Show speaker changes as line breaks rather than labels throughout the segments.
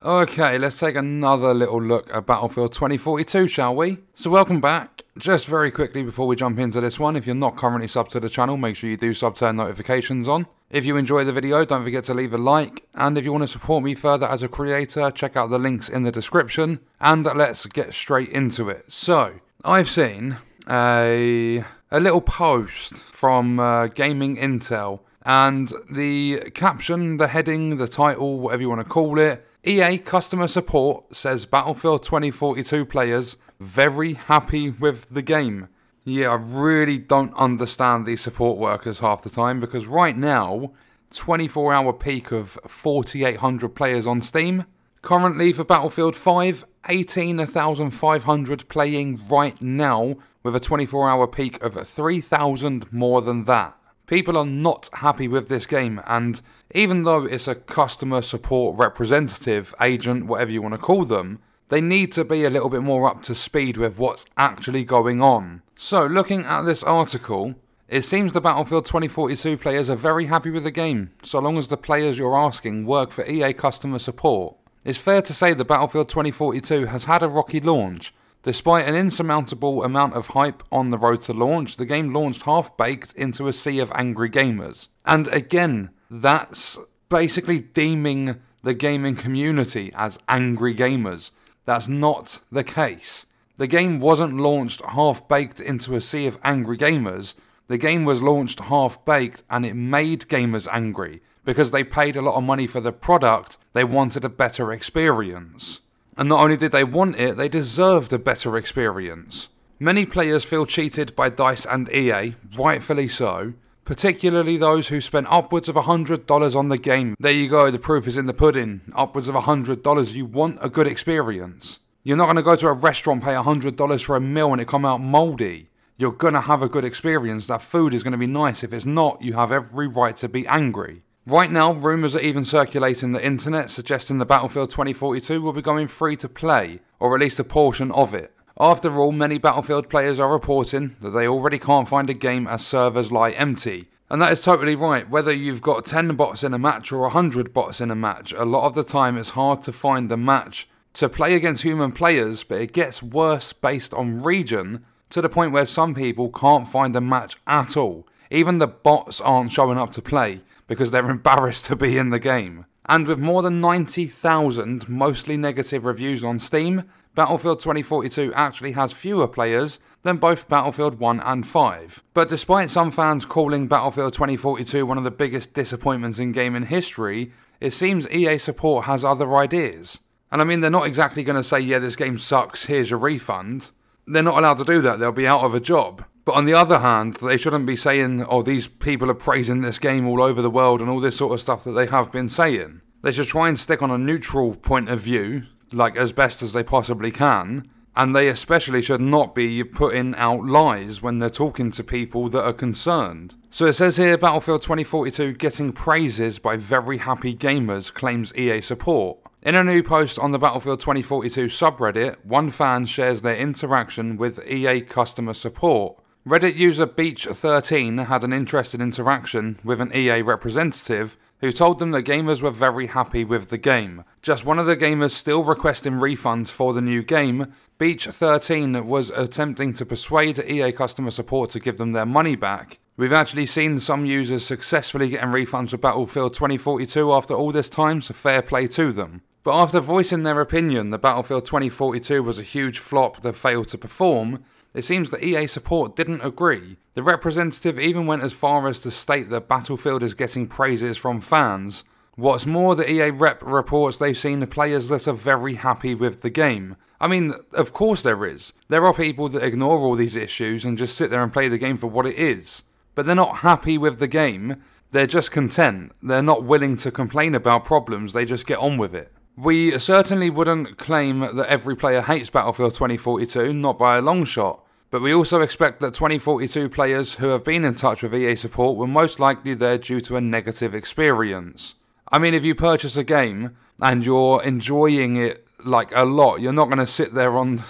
Okay, let's take another little look at Battlefield 2042, shall we? So welcome back. Just very quickly before we jump into this one, if you're not currently subbed to the channel, make sure you do turn notifications on. If you enjoy the video, don't forget to leave a like, and if you want to support me further as a creator, check out the links in the description, and let's get straight into it. So, I've seen a little post from GamingIntel, and the caption, the heading, the title, whatever you want to call it, EA customer support says Battlefield 2042 players very happy with the game. Yeah, I really don't understand these support workers half the time, because right now, 24-hour peak of 4,800 players on Steam. Currently for Battlefield 5, 18,500 playing right now, with a 24-hour peak of 3,000 more than that. People are not happy with this game, and even though it's a customer support representative, agent, whatever you want to call them, they need to be a little bit more up to speed with what's actually going on. So, looking at this article, it seems the Battlefield 2042 players are very happy with the game, so long as the players you're asking work for EA customer support. It's fair to say the Battlefield 2042 has had a rocky launch. Despite an insurmountable amount of hype on the road to launch, the game launched half-baked into a sea of angry gamers. And again, that's basically deeming the gaming community as angry gamers. That's not the case. The game wasn't launched half-baked into a sea of angry gamers. The game was launched half-baked and it made gamers angry. Because they paid a lot of money for the product, they wanted a better experience. And not only did they want it, they deserved a better experience. Many players feel cheated by DICE and EA, rightfully so, particularly those who spent upwards of $100 on the game. There you go, the proof is in the pudding. Upwards of $100, you want a good experience. You're not going to go to a restaurant, pay $100 for a meal and it come out mouldy. You're going to have a good experience, that food is going to be nice. If it's not, you have every right to be angry. Right now, rumours are even circulating the internet suggesting the Battlefield 2042 will be going free to play, or at least a portion of it. After all, many Battlefield players are reporting that they already can't find a game as servers lie empty. And that is totally right. Whether you've got 10 bots in a match or 100 bots in a match, a lot of the time it's hard to find a match to play against human players, but it gets worse based on region, to the point where some people can't find a match at all. Even the bots aren't showing up to play, because they're embarrassed to be in the game. And with more than 90,000 mostly negative reviews on Steam, Battlefield 2042 actually has fewer players than both Battlefield 1 and 5. But despite some fans calling Battlefield 2042 one of the biggest disappointments in gaming history, it seems EA support has other ideas. And I mean, they're not exactly going to say, yeah, this game sucks, here's your refund. They're not allowed to do that, they'll be out of a job. But on the other hand, they shouldn't be saying, oh, these people are praising this game all over the world and all this sort of stuff that they have been saying. They should try and stick on a neutral point of view, like as best as they possibly can, and they especially should not be putting out lies when they're talking to people that are concerned. So it says here, Battlefield 2042 getting praises by very happy gamers, claims EA support. In a new post on the Battlefield 2042 subreddit, one fan shares their interaction with EA customer support. Reddit user Beach13 had an interesting interaction with an EA representative who told them that gamers were very happy with the game. Just one of the gamers still requesting refunds for the new game, Beach13 was attempting to persuade EA customer support to give them their money back. We've actually seen some users successfully getting refunds for Battlefield 2042 after all this time, so fair play to them. But after voicing their opinion that Battlefield 2042 was a huge flop that failed to perform, it seems that EA support didn't agree. The representative even went as far as to state that Battlefield is getting praises from fans. What's more, the EA rep reports they've seen the players that are very happy with the game. I mean, of course there is. There are people that ignore all these issues and just sit there and play the game for what it is. But they're not happy with the game, they're just content. They're not willing to complain about problems, they just get on with it. We certainly wouldn't claim that every player hates Battlefield 2042, not by a long shot. But we also expect that 2042 players who have been in touch with EA support were most likely there due to a negative experience. I mean, if you purchase a game and you're enjoying it like a lot. You're not going to sit there on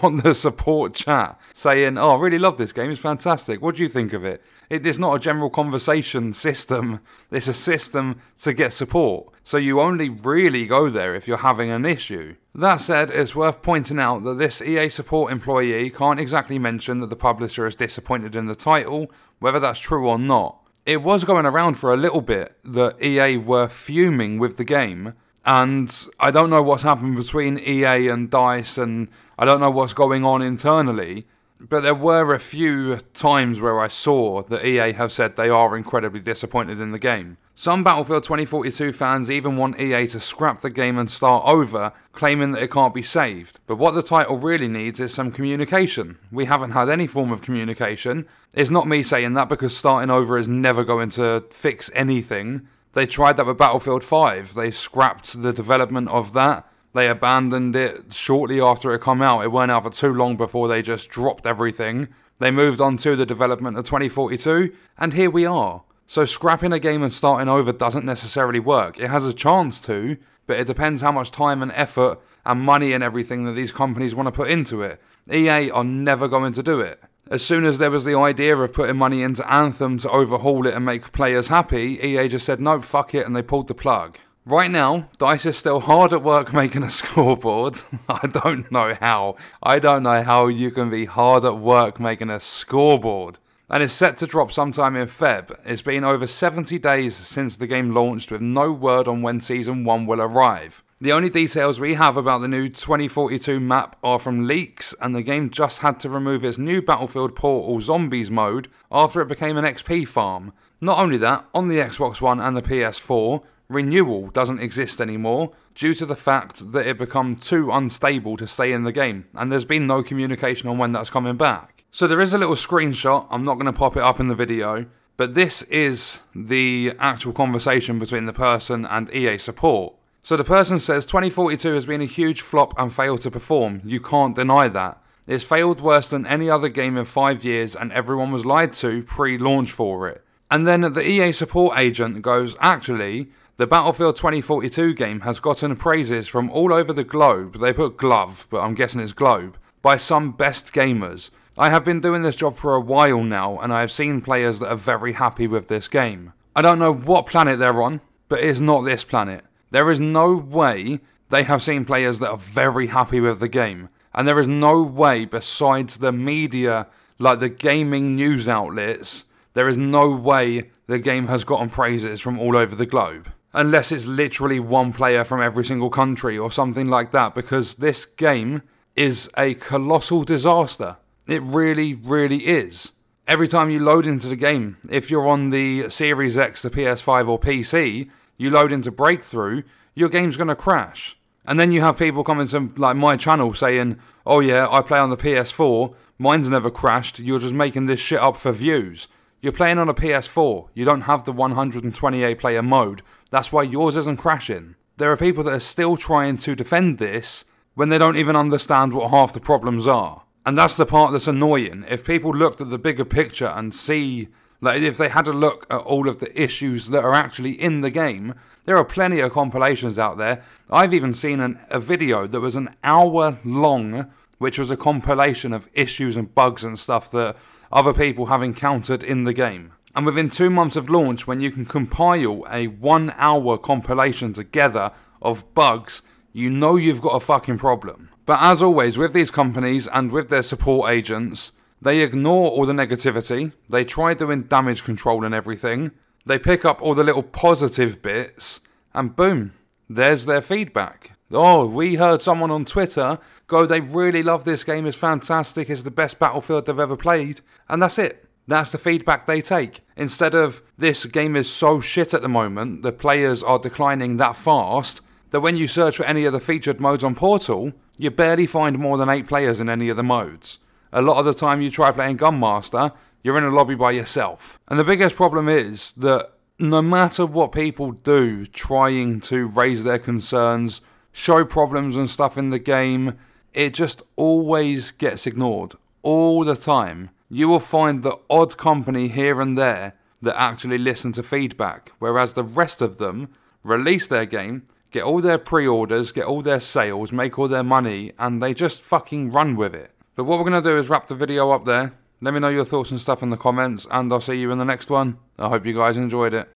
on the support chat saying, oh, I really love this game, it's fantastic, what do you think of it? It's not a general conversation system, it's a system to get support. So you only really go there if you're having an issue. That said, it's worth pointing out that this EA support employee can't exactly mention that the publisher is disappointed in the title, whether that's true or not. It was going around for a little bit that EA were fuming with the game, and I don't know what's happened between EA and DICE, and I don't know what's going on internally, but there were a few times where I saw that EA have said they are incredibly disappointed in the game. Some Battlefield 2042 fans even want EA to scrap the game and start over, claiming that it can't be saved. But what the title really needs is some communication. We haven't had any form of communication. It's not me saying that, because starting over is never going to fix anything. They tried that with Battlefield 5. They scrapped the development of that. They abandoned it shortly after it came out. It weren't out for too long before they just dropped everything. They moved on to the development of 2042, and here we are. So scrapping a game and starting over doesn't necessarily work. It has a chance to, but it depends how much time and effort and money and everything that these companies want to put into it. EA are never going to do it. As soon as there was the idea of putting money into Anthem to overhaul it and make players happy, EA just said, nope, fuck it, and they pulled the plug. Right now, DICE is still hard at work making a scoreboard. I don't know how. I don't know how you can be hard at work making a scoreboard. And it's set to drop sometime in Feb. It's been over 70 days since the game launched, with no word on when Season 1 will arrive. The only details we have about the new 2042 map are from leaks, and the game just had to remove its new Battlefield Portal Zombies mode after it became an XP farm. Not only that, on the Xbox One and the PS4, renewal doesn't exist anymore due to the fact that it become too unstable to stay in the game, and there's been no communication on when that's coming back. So there is a little screenshot, I'm not going to pop it up in the video, but this is the actual conversation between the person and EA support. So the person says 2042 has been a huge flop and failed to perform. You can't deny that. It's failed worse than any other game in 5 years, and everyone was lied to pre-launch for it. And then the EA support agent goes, actually, the Battlefield 2042 game has gotten praises from all over the globe. They put glove, but I'm guessing it's globe, by some best gamers. I have been doing this job for a while now, and I have seen players that are very happy with this game. I don't know what planet they're on, but it's not this planet. There is no way they have seen players that are very happy with the game. And there is no way, besides the media, like the gaming news outlets, there is no way the game has gotten praises from all over the globe. Unless it's literally one player from every single country or something like that, because this game is a colossal disaster. It really, really is. Every time you load into the game, if you're on the Series X, the PS5 or PC, you load into Breakthrough, your game's going to crash. And then you have people coming to like my channel saying, oh yeah, I play on the PS4, mine's never crashed, you're just making this shit up for views. You're playing on a PS4, you don't have the 128 player mode, that's why yours isn't crashing. There are people that are still trying to defend this when they don't even understand what half the problems are. And that's the part that's annoying. If people looked at the bigger picture and see, like if they had a look at all of the issues that are actually in the game, there are plenty of compilations out there. I've even seen a video that was an hour long, which was a compilation of issues and bugs and stuff that other people have encountered in the game. And within 2 months of launch, when you can compile a 1 hour compilation together of bugs, you know you've got a fucking problem. But as always with these companies and with their support agents, they ignore all the negativity, they try doing damage control and everything, they pick up all the little positive bits, and boom, there's their feedback. Oh, we heard someone on Twitter go, they really love this game, it's fantastic, it's the best Battlefield they've ever played, and that's it. That's the feedback they take. Instead of, this game is so shit at the moment, the players are declining that fast, that when you search for any of the featured modes on Portal, you barely find more than 8 players in any of the modes. A lot of the time you try playing Gunmaster, you're in a lobby by yourself. And the biggest problem is that no matter what people do trying to raise their concerns, show problems and stuff in the game, it just always gets ignored. All the time. You will find the odd company here and there that actually listen to feedback, whereas the rest of them release their game, get all their pre-orders, get all their sales, make all their money, and they just fucking run with it. But what we're going to do is wrap the video up there. Let me know your thoughts and stuff in the comments, and I'll see you in the next one. I hope you guys enjoyed it.